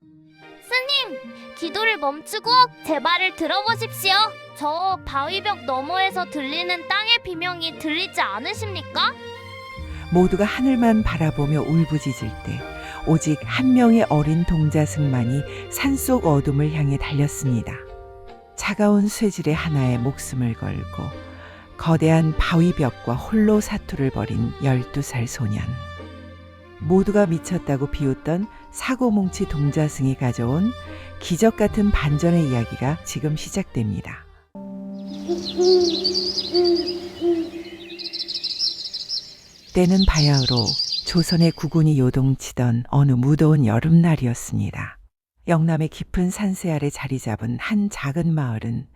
스님, 기도를 멈추고 제 말을 들어보십시오. 저 바위벽 너머에서 들리는 땅의 비명이 들리지 않으십니까? 모두가 하늘만 바라보며 울부짖을 때 오직 한 명의 어린 동자승만이 산속 어둠을 향해 달렸습니다. 차가운 쇠질에 하나에 목숨을 걸고 거대한 바위벽과 홀로 사투를 벌인 12살 소년. 모두가 미쳤다고 비웃던 사고뭉치 동자승이 가져온 기적 같은 반전의 이야기가 지금 시작됩니다. 때는 바야흐로 조선의 국군이 요동치던 어느 무더운 여름날이었습니다. 영남의 깊은 산세 아래 자리 잡은 한 작은 마을은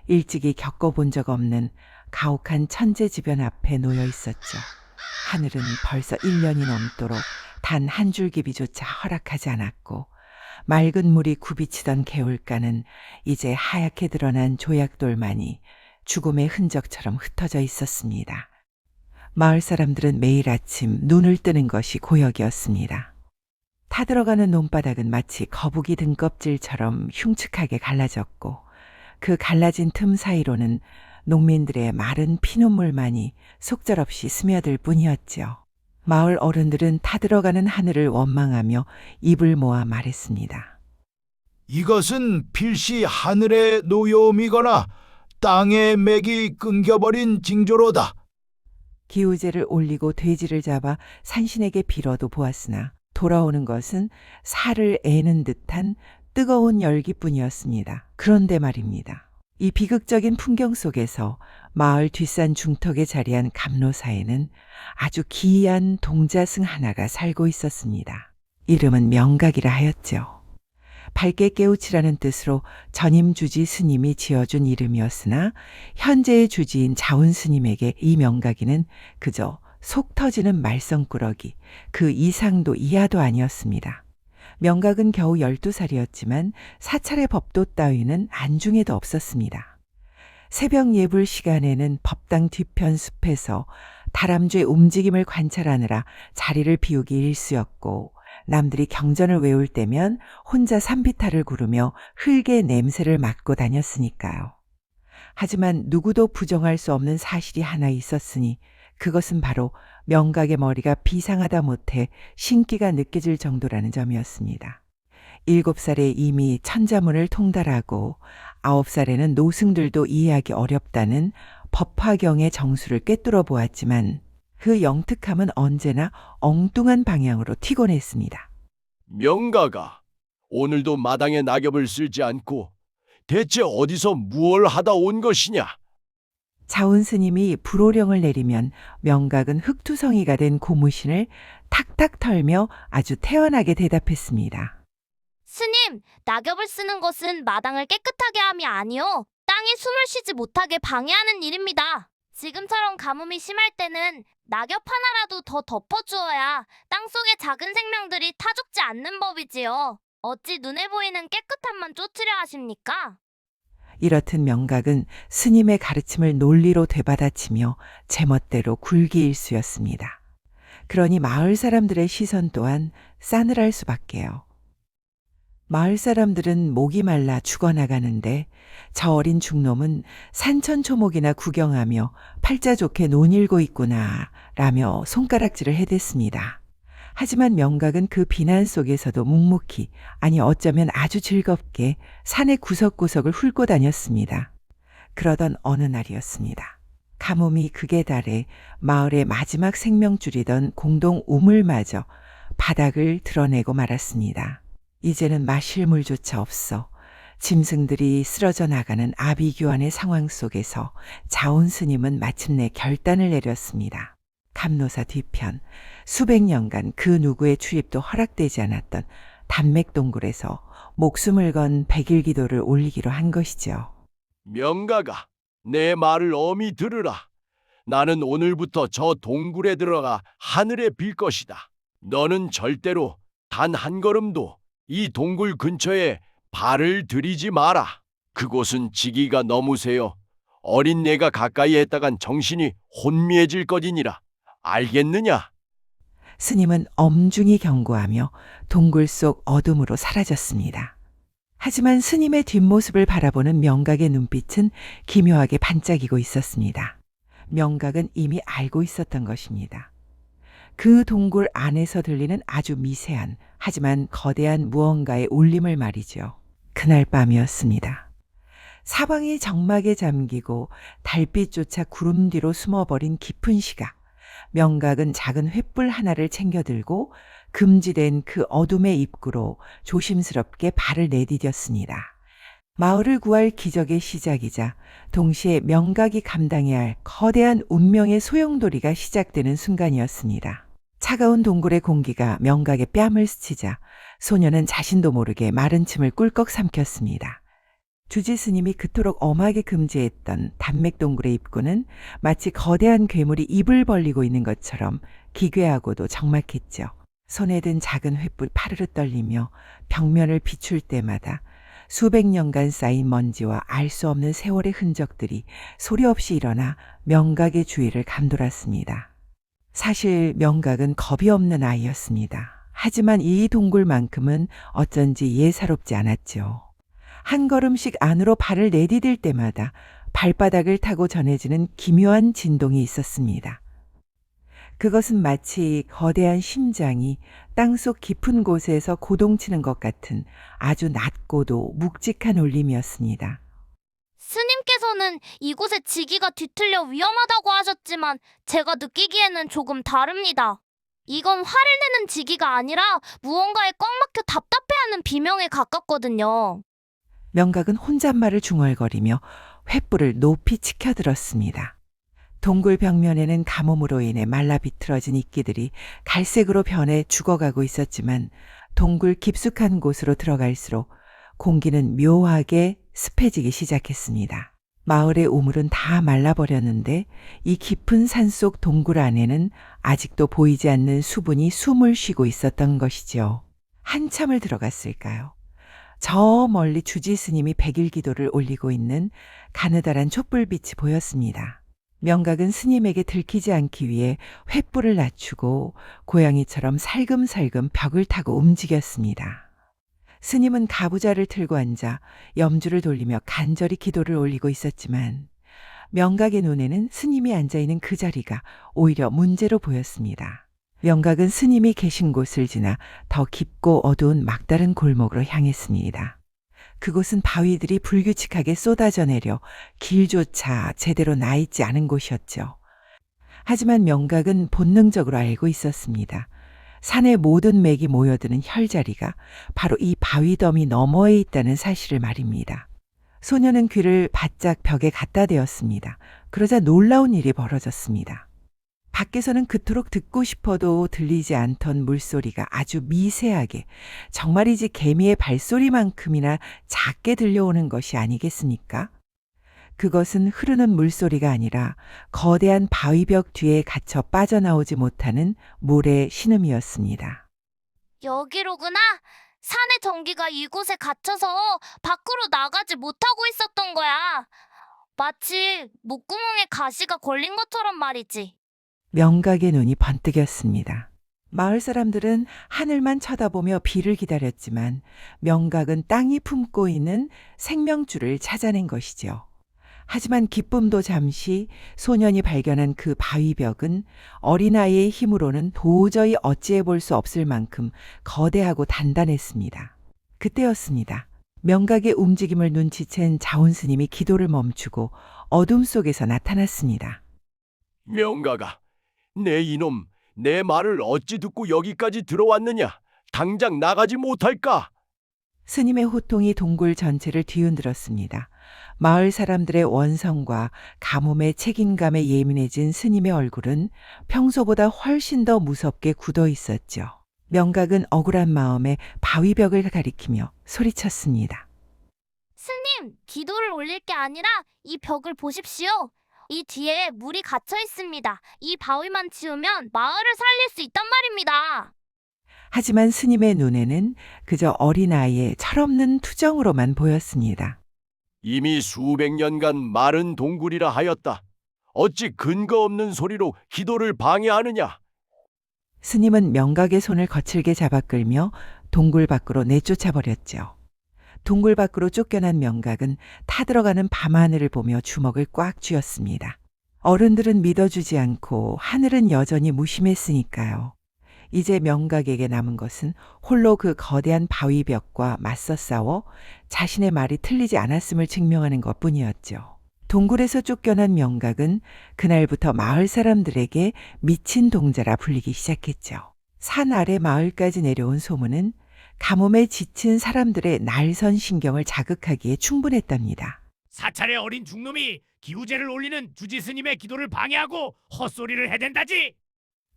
일찍이 겪어본 적 없는 가혹한 천재지변 앞에 놓여 있었죠. 하늘은 벌써 1년이 넘도록 단 한 줄기비조차 허락하지 않았고 맑은 물이 굽이치던 개울가는 이제 하얗게 드러난 조약돌만이 죽음의 흔적처럼 흩어져 있었습니다. 마을 사람들은 매일 아침 눈을 뜨는 것이 고역이었습니다. 타들어가는 논바닥은 마치 거북이 등껍질처럼 흉측하게 갈라졌고 그 갈라진 틈 사이로는 농민들의 마른 피눈물만이 속절없이 스며들 뿐이었지요. 마을 어른들은 타들어가는 하늘을 원망하며 입을 모아 말했습니다. 이것은 필시 하늘의 노여움이거나 땅의 맥이 끊겨버린 징조로다. 기우제를 올리고 돼지를 잡아 산신에게 빌어도 보았으나 돌아오는 것은 살을 애는 듯한 뜨거운 열기뿐이었습니다. 그런데 말입니다. 이 비극적인 풍경 속에서 마을 뒷산 중턱에 자리한 감로사에는 아주 기이한 동자승 하나가 살고 있었습니다. 이름은 명각이라 하였죠. 밝게 깨우치라는 뜻으로 전임 주지 스님이 지어준 이름이었으나 현재의 주지인 자운 스님에게 이 명각이는 그저 속 터지는 말썽꾸러기, 그 이상도 이하도 아니었습니다. 명각은 겨우 12살이었지만 사찰의 법도 따위는 안중에도 없었습니다. 새벽 예불 시간에는 법당 뒤편 숲에서 다람쥐의 움직임을 관찰하느라 자리를 비우기 일쑤였고 남들이 경전을 외울 때면 혼자 산비탈을 구르며 흙의 냄새를 맡고 다녔으니까요. 하지만 누구도 부정할 수 없는 사실이 하나 있었으니 그것은 바로 명각의 머리가 비상하다 못해 신기가 느껴질 정도라는 점이었습니다. 7살에 이미 천자문을 통달하고 9살에는 노승들도 이해하기 어렵다는 법화경의 정수를 꿰뚫어 보았지만 그 영특함은 언제나 엉뚱한 방향으로 튀곤 했습니다. 명가가 오늘도 마당에 낙엽을 쓸지 않고 대체 어디서 무얼 하다 온 것이냐? 자운 스님이 불호령을 내리면 명각은 흑투성이가 된 고무신을 탁탁 털며 아주 태연하게 대답했습니다. 스님, 낙엽을 쓰는 것은 마당을 깨끗하게 함이 아니요, 땅이 숨을 쉬지 못하게 방해하는 일입니다. 지금처럼 가뭄이 심할 때는 낙엽 하나라도 더 덮어주어야 땅속의 작은 생명들이 타죽지 않는 법이지요. 어찌 눈에 보이는 깨끗함만 쫓으려 하십니까? 이렇듯 명각은 스님의 가르침을 논리로 되받아치며 제멋대로 굴기일수였습니다. 그러니 마을 사람들의 시선 또한 싸늘할 수밖에요. 마을 사람들은 목이 말라 죽어나가는데 저 어린 중놈은 산천초목이나 구경하며 팔자 좋게 논일고 있구나 라며 손가락질을 해댔습니다. 하지만 명각은 그 비난 속에서도 묵묵히, 아니 어쩌면 아주 즐겁게 산의 구석구석을 훑고 다녔습니다. 그러던 어느 날이었습니다. 가뭄이 극에 달해 마을의 마지막 생명줄이던 공동 우물마저 바닥을 드러내고 말았습니다. 이제는 마실 물조차 없어 짐승들이 쓰러져 나가는 아비규환의 상황 속에서 자운 스님은 마침내 결단을 내렸습니다. 감노사 뒤편 수백 년간 그 누구의 출입도 허락되지 않았던 단맥동굴에서 목숨을 건 백일기도를 올리기로 한 것이죠. 명가가 내 말을 엄히 들으라. 나는 오늘부터 저 동굴에 들어가 하늘에 빌 것이다. 너는 절대로 단 한 걸음도 이 동굴 근처에 발을 들이지 마라. 그곳은 지기가 너무 세요. 어린 내가 가까이 했다간 정신이 혼미해질 것이니라. 알겠느냐? 스님은 엄중히 경고하며 동굴 속 어둠으로 사라졌습니다. 하지만 스님의 뒷모습을 바라보는 명각의 눈빛은 기묘하게 반짝이고 있었습니다. 명각은 이미 알고 있었던 것입니다. 그 동굴 안에서 들리는 아주 미세한 하지만 거대한 무언가의 울림을 말이죠. 그날 밤이었습니다. 사방이 정막에 잠기고 달빛조차 구름 뒤로 숨어버린 깊은 시각. 명각은 작은 횃불 하나를 챙겨들고 금지된 그 어둠의 입구로 조심스럽게 발을 내디뎠습니다. 마을을 구할 기적의 시작이자 동시에 명각이 감당해야 할 거대한 운명의 소용돌이가 시작되는 순간이었습니다. 차가운 동굴의 공기가 명각의 뺨을 스치자 소녀는 자신도 모르게 마른 침을 꿀꺽 삼켰습니다. 주지 스님이 그토록 엄하게 금지했던 단맥동굴의 입구는 마치 거대한 괴물이 입을 벌리고 있는 것처럼 기괴하고도 적막했죠. 손에 든 작은 횃불 파르르 떨리며 벽면을 비출 때마다 수백 년간 쌓인 먼지와 알 수 없는 세월의 흔적들이 소리 없이 일어나 명각의 주위를 감돌았습니다. 사실 명각은 겁이 없는 아이였습니다. 하지만 이 동굴만큼은 어쩐지 예사롭지 않았죠. 한 걸음씩 안으로 발을 내디딜 때마다 발바닥을 타고 전해지는 기묘한 진동이 있었습니다. 그것은 마치 거대한 심장이 땅속 깊은 곳에서 고동치는 것 같은 아주 낮고도 묵직한 울림이었습니다. 스님께서는 이곳에 지기가 뒤틀려 위험하다고 하셨지만 제가 느끼기에는 조금 다릅니다. 이건 화를 내는 지기가 아니라 무언가에 꽉 막혀 답답해하는 비명에 가깝거든요. 명각은 혼잣말을 중얼거리며 횃불을 높이 치켜들었습니다. 동굴 벽면에는 가뭄으로 인해 말라 비틀어진 이끼들이 갈색으로 변해 죽어가고 있었지만 동굴 깊숙한 곳으로 들어갈수록 공기는 묘하게 습해지기 시작했습니다. 마을의 우물은 다 말라버렸는데 이 깊은 산속 동굴 안에는 아직도 보이지 않는 수분이 숨을 쉬고 있었던 것이죠. 한참을 들어갔을까요? 저 멀리 주지 스님이 백일 기도를 올리고 있는 가느다란 촛불빛이 보였습니다. 명각은 스님에게 들키지 않기 위해 횃불을 낮추고 고양이처럼 살금살금 벽을 타고 움직였습니다. 스님은 가부좌를 틀고 앉아 염주를 돌리며 간절히 기도를 올리고 있었지만 명각의 눈에는 스님이 앉아있는 그 자리가 오히려 문제로 보였습니다. 명각은 스님이 계신 곳을 지나 더 깊고 어두운 막다른 골목으로 향했습니다. 그곳은 바위들이 불규칙하게 쏟아져 내려 길조차 제대로 나 있지 않은 곳이었죠. 하지만 명각은 본능적으로 알고 있었습니다. 산의 모든 맥이 모여드는 혈자리가 바로 이 바위더미 너머에 있다는 사실을 말입니다. 소녀는 귀를 바짝 벽에 갖다 대었습니다. 그러자 놀라운 일이 벌어졌습니다. 밖에서는 그토록 듣고 싶어도 들리지 않던 물소리가 아주 미세하게, 정말이지 개미의 발소리만큼이나 작게 들려오는 것이 아니겠습니까? 그것은 흐르는 물소리가 아니라 거대한 바위벽 뒤에 갇혀 빠져나오지 못하는 물의 신음이었습니다. 여기로구나. 산의 전기가 이곳에 갇혀서 밖으로 나가지 못하고 있었던 거야. 마치 목구멍에 가시가 걸린 것처럼 말이지. 명각의 눈이 번뜩였습니다. 마을 사람들은 하늘만 쳐다보며 비를 기다렸지만 명각은 땅이 품고 있는 생명줄을 찾아낸 것이죠. 하지만 기쁨도 잠시 소년이 발견한 그 바위벽은 어린아이의 힘으로는 도저히 어찌해 볼 수 없을 만큼 거대하고 단단했습니다. 그때였습니다. 명각의 움직임을 눈치챈 자운스님이 기도를 멈추고 어둠 속에서 나타났습니다. 명각아, 내 이놈, 내 말을 어찌 듣고 여기까지 들어왔느냐? 당장 나가지 못할까? 스님의 호통이 동굴 전체를 뒤흔들었습니다. 마을 사람들의 원성과 가뭄의 책임감에 예민해진 스님의 얼굴은 평소보다 훨씬 더 무섭게 굳어 있었죠. 명각은 억울한 마음에 바위벽을 가리키며 소리쳤습니다. 스님, 기도를 올릴 게 아니라 이 벽을 보십시오. 이 뒤에 물이 갇혀 있습니다. 이 바위만 치우면 마을을 살릴 수 있단 말입니다. 하지만 스님의 눈에는 그저 어린아이의 철없는 투정으로만 보였습니다. 이미 수백 년간 마른 동굴이라 하였다. 어찌 근거 없는 소리로 기도를 방해하느냐? 스님은 명각의 손을 거칠게 잡아 끌며 동굴 밖으로 내쫓아 버렸죠. 동굴 밖으로 쫓겨난 명각은 타들어가는 밤하늘을 보며 주먹을 꽉 쥐었습니다. 어른들은 믿어주지 않고 하늘은 여전히 무심했으니까요. 이제 명각에게 남은 것은 홀로 그 거대한 바위벽과 맞서 싸워 자신의 말이 틀리지 않았음을 증명하는 것뿐이었죠. 동굴에서 쫓겨난 명각은 그날부터 마을 사람들에게 미친 동자라 불리기 시작했죠. 산 아래 마을까지 내려온 소문은 가뭄에 지친 사람들의 날선 신경을 자극하기에 충분했답니다. 사찰의 어린 중놈이 기우제를 올리는 주지 스님의 기도를 방해하고 헛소리를 해댄다지.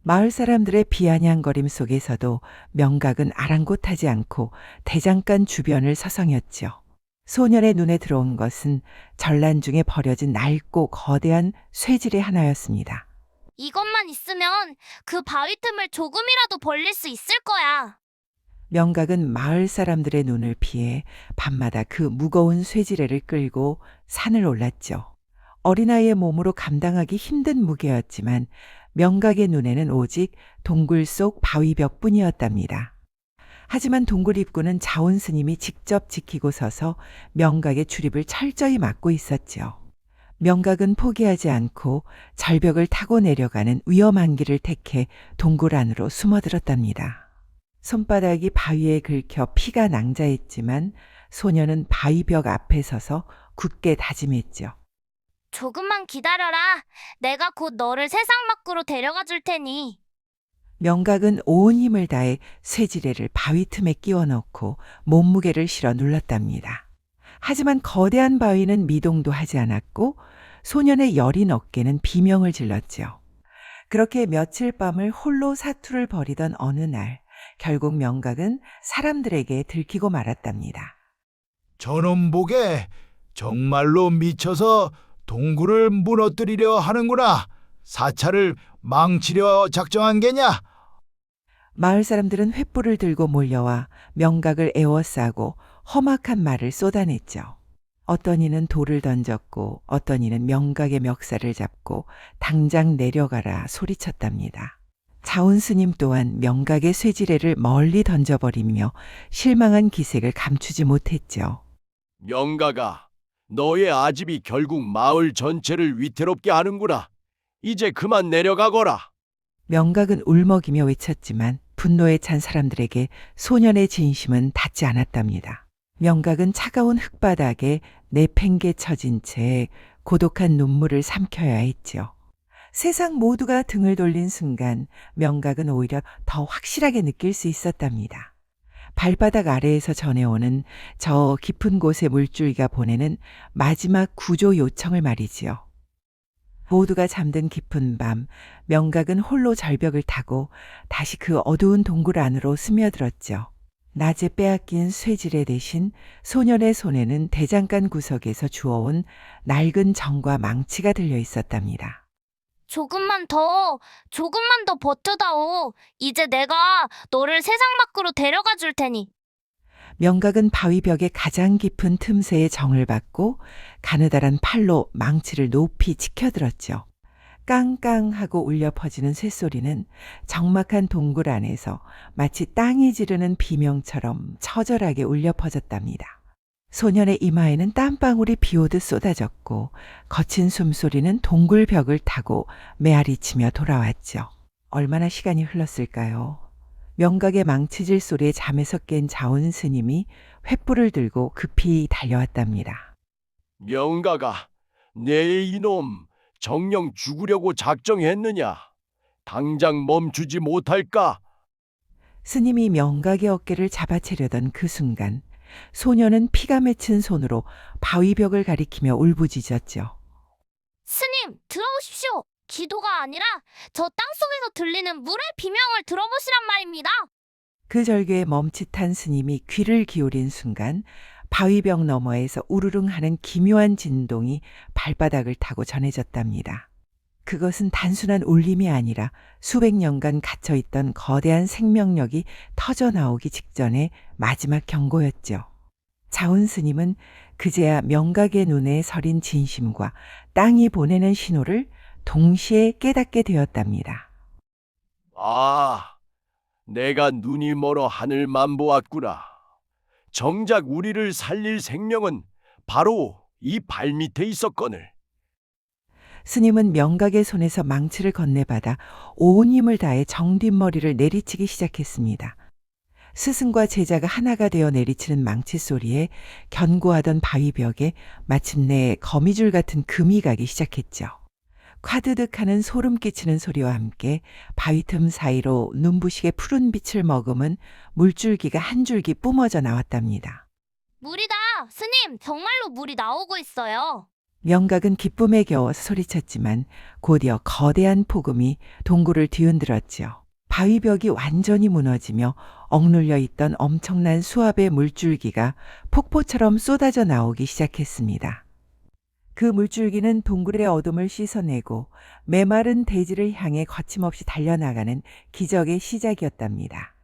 마을 사람들의 비아냥거림 속에서도 명각은 아랑곳하지 않고 대장간 주변을 서성였죠. 소년의 눈에 들어온 것은 전란 중에 버려진 낡고 거대한 쇠질의 하나였습니다. 이것만 있으면 그 바위 틈을 조금이라도 벌릴 수 있을 거야. 명각은 마을 사람들의 눈을 피해 밤마다 그 무거운 쇠지레를 끌고 산을 올랐죠. 어린아이의 몸으로 감당하기 힘든 무게였지만 명각의 눈에는 오직 동굴 속 바위벽뿐이었답니다. 하지만 동굴 입구는 자온 스님이 직접 지키고 서서 명각의 출입을 철저히 막고 있었죠. 명각은 포기하지 않고 절벽을 타고 내려가는 위험한 길을 택해 동굴 안으로 숨어들었답니다. 손바닥이 바위에 긁혀 피가 낭자했지만 소녀는 바위벽 앞에 서서 굳게 다짐했죠. 조금만 기다려라. 내가 곧 너를 세상 밖으로 데려가 줄 테니. 명각은 온 힘을 다해 쇠지레를 바위 틈에 끼워 넣고 몸무게를 실어 눌렀답니다. 하지만 거대한 바위는 미동도 하지 않았고 소년의 여린 어깨는 비명을 질렀죠. 그렇게 며칠 밤을 홀로 사투를 벌이던 어느 날 결국 명각은 사람들에게 들키고 말았답니다. 저놈 보게 정말로 미쳐서 동굴을 무너뜨리려 하는구나. 사찰을 망치려 작정한 게냐? 마을 사람들은 횃불을 들고 몰려와 명각을 에워싸고 험악한 말을 쏟아냈죠. 어떤 이는 돌을 던졌고 어떤 이는 명각의 멱살을 잡고 당장 내려가라 소리쳤답니다. 자온 스님 또한 명각의 쇠지레를 멀리 던져버리며 실망한 기색을 감추지 못했죠. 명각아, 너의 아집이 결국 마을 전체를 위태롭게 하는구나. 이제 그만 내려가거라. 명각은 울먹이며 외쳤지만 분노에 찬 사람들에게 소년의 진심은 닿지 않았답니다. 명각은 차가운 흙바닥에 내팽개 처진 채 고독한 눈물을 삼켜야 했죠. 세상 모두가 등을 돌린 순간 명각은 오히려 더 확실하게 느낄 수 있었답니다. 발바닥 아래에서 전해오는 저 깊은 곳의 물줄기가 보내는 마지막 구조 요청을 말이지요. 모두가 잠든 깊은 밤, 명각은 홀로 절벽을 타고 다시 그 어두운 동굴 안으로 스며들었죠. 낮에 빼앗긴 쇠지레 대신 소년의 손에는 대장간 구석에서 주워온 낡은 정과 망치가 들려 있었답니다. 조금만 더 버텨다오. 이제 내가 너를 세상 밖으로 데려가 줄 테니. 명각은 바위벽의 가장 깊은 틈새에 정을 받고 가느다란 팔로 망치를 높이 치켜들었죠. 깡깡하고 울려 퍼지는 쇳소리는 적막한 동굴 안에서 마치 땅이 지르는 비명처럼 처절하게 울려 퍼졌답니다. 소년의 이마에는 땀방울이 비오듯 쏟아졌고 거친 숨소리는 동굴 벽을 타고 메아리치며 돌아왔죠. 얼마나 시간이 흘렀을까요? 명각의 망치질 소리에 잠에서 깬 자온 스님이 횃불을 들고 급히 달려왔답니다. 명각아, 내 이놈 정녕 죽으려고 작정했느냐? 당장 멈추지 못할까? 스님이 명각의 어깨를 잡아채려던 그 순간 소녀는 피가 맺힌 손으로 바위벽을 가리키며 울부짖었죠. 스님, 들어오십시오. 기도가 아니라 저 땅속에서 들리는 물의 비명을 들어보시란 말입니다. 그 절규에 멈칫한 스님이 귀를 기울인 순간 바위벽 너머에서 우르릉 하는 기묘한 진동이 발바닥을 타고 전해졌답니다. 그것은 단순한 울림이 아니라 수백 년간 갇혀있던 거대한 생명력이 터져나오기 직전의 마지막 경고였죠. 자온 스님은 그제야 명각의 눈에 서린 진심과 땅이 보내는 신호를 동시에 깨닫게 되었답니다. 아, 내가 눈이 멀어 하늘만 보았구나. 정작 우리를 살릴 생명은 바로 이 발밑에 있었거늘. 스님은 명각의 손에서 망치를 건네받아 온 힘을 다해 정뒷머리를 내리치기 시작했습니다. 스승과 제자가 하나가 되어 내리치는 망치 소리에 견고하던 바위벽에 마침내 거미줄 같은 금이 가기 시작했죠. 콰드득하는 소름 끼치는 소리와 함께 바위 틈 사이로 눈부시게 푸른 빛을 머금은 물줄기가 한 줄기 뿜어져 나왔답니다. 물이다! 스님, 정말로 물이 나오고 있어요. 명각은 기쁨에 겨워서 소리쳤지만 곧이어 거대한 폭음이 동굴을 뒤흔들었지요. 바위벽이 완전히 무너지며 억눌려 있던 엄청난 수압의 물줄기가 폭포처럼 쏟아져 나오기 시작했습니다. 그 물줄기는 동굴의 어둠을 씻어내고 메마른 대지를 향해 거침없이 달려나가는 기적의 시작이었답니다.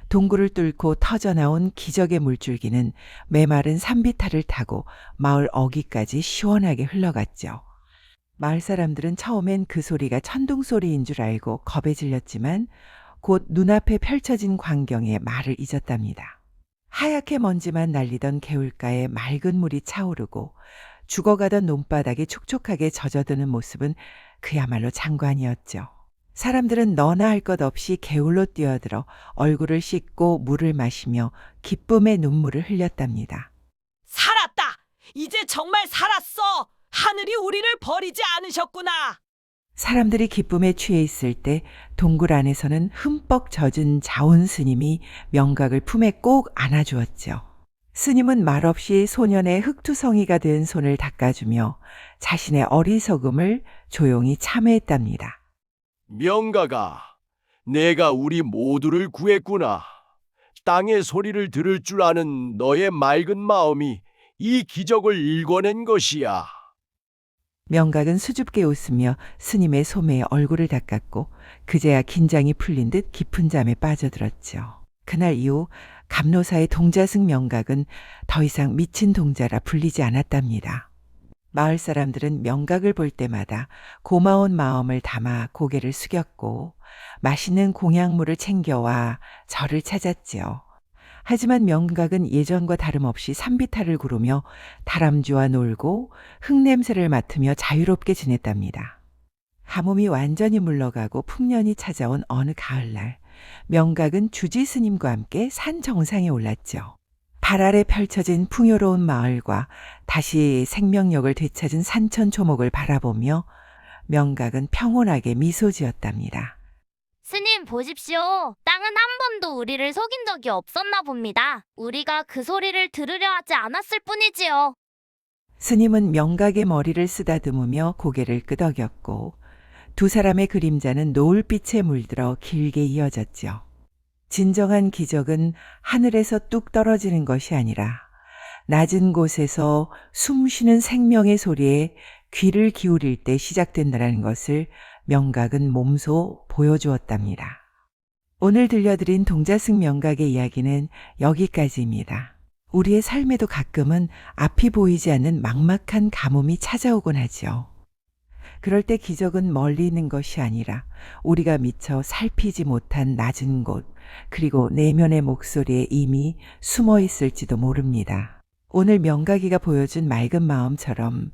동굴을 뚫고 터져나온 기적의 물줄기는 메마른 산비탈을 타고 마을 어귀까지 시원하게 흘러갔죠. 마을 사람들은 처음엔 그 소리가 천둥 소리인 줄 알고 겁에 질렸지만 곧 눈앞에 펼쳐진 광경에 말을 잊었답니다. 하얗게 먼지만 날리던 개울가에 맑은 물이 차오르고 죽어가던 논바닥이 촉촉하게 젖어드는 모습은 그야말로 장관이었죠. 사람들은 너나 할 것 없이 개울로 뛰어들어 얼굴을 씻고 물을 마시며 기쁨의 눈물을 흘렸답니다. 살았다! 이제 정말 살았어! 하늘이 우리를 버리지 않으셨구나! 사람들이 기쁨에 취해 있을 때 동굴 안에서는 흠뻑 젖은 자온 스님이 명각을 품에 꼭 안아주었죠. 스님은 말없이 소년의 흑투성이가 된 손을 닦아주며 자신의 어리석음을 조용히 참회했답니다. 명각아, 내가 우리 모두를 구했구나. 땅의 소리를 들을 줄 아는 너의 맑은 마음이 이 기적을 일궈낸 것이야. 명각은 수줍게 웃으며 스님의 소매에 얼굴을 닦았고 그제야 긴장이 풀린 듯 깊은 잠에 빠져들었죠. 그날 이후 감로사의 동자승 명각은 더 이상 미친 동자라 불리지 않았답니다. 마을 사람들은 명각을 볼 때마다 고마운 마음을 담아 고개를 숙였고 맛있는 공양물을 챙겨와 절을 찾았지요. 하지만 명각은 예전과 다름없이 산비탈을 구르며 다람쥐와 놀고 흙냄새를 맡으며 자유롭게 지냈답니다. 가뭄이 완전히 물러가고 풍년이 찾아온 어느 가을날, 명각은 주지 스님과 함께 산 정상에 올랐죠. 발 아래 펼쳐진 풍요로운 마을과 다시 생명력을 되찾은 산천 초목을 바라보며 명각은 평온하게 미소 지었답니다. 스님 보십시오. 땅은 한 번도 우리를 속인 적이 없었나 봅니다. 우리가 그 소리를 들으려 하지 않았을 뿐이지요. 스님은 명각의 머리를 쓰다듬으며 고개를 끄덕였고 두 사람의 그림자는 노을빛에 물들어 길게 이어졌죠. 진정한 기적은 하늘에서 뚝 떨어지는 것이 아니라 낮은 곳에서 숨쉬는 생명의 소리에 귀를 기울일 때 시작된다는 것을 명각은 몸소 보여주었답니다. 오늘 들려드린 동자승 명각의 이야기는 여기까지입니다. 우리의 삶에도 가끔은 앞이 보이지 않는 막막한 가뭄이 찾아오곤 하죠. 그럴 때 기적은 멀리 있는 것이 아니라 우리가 미처 살피지 못한 낮은 곳, 그리고 내면의 목소리에 이미 숨어 있을지도 모릅니다. 오늘 명각이가 보여준 맑은 마음처럼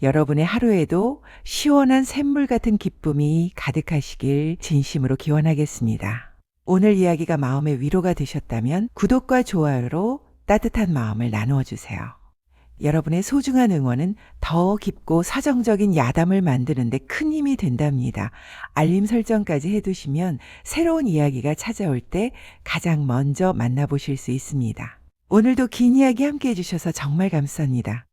여러분의 하루에도 시원한 샘물 같은 기쁨이 가득하시길 진심으로 기원하겠습니다. 오늘 이야기가 마음의 위로가 되셨다면 구독과 좋아요로 따뜻한 마음을 나누어 주세요. 여러분의 소중한 응원은 더 깊고 서정적인 야담을 만드는 데 큰 힘이 된답니다. 알림 설정까지 해두시면 새로운 이야기가 찾아올 때 가장 먼저 만나보실 수 있습니다. 오늘도 긴 이야기 함께 해주셔서 정말 감사합니다.